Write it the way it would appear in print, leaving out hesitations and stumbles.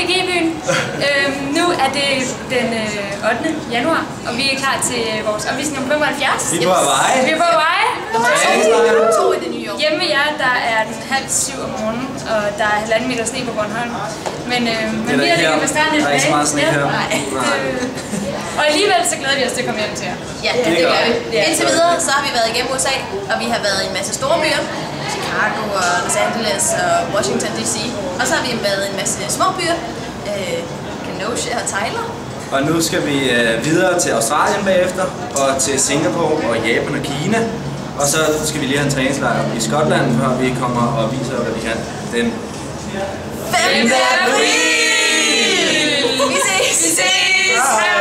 GG-byen. Nu er det den 8. januar, og vi er klar til vores opvisning om 75. Vi er på vej. Vi er på vej. To i det nye år. Hjemme ved jer, der er den 6:30 om morgenen, og der er 1,5 meter sne på Bornholm. Men vi har ligget på stranden i dag. Der er ikke så meget sne her. Og alligevel så glæder vi os til at komme hjem til jer. Ja, det gør vi. Indtil videre så har vi været igennem USA, og vi har været i en masse store byer. Chicago og Los Angeles og Washington DC. Og så har vi været i en masse små byer. Kenosha og Tyler. Og nu skal vi videre til Australien bagefter, og til Singapore og Japan og Kina. Og så skal vi lige have en træningslejr i Skotland, hvor vi kommer og viser, hvad vi kan den 5. april! Vi ses! Vi ses!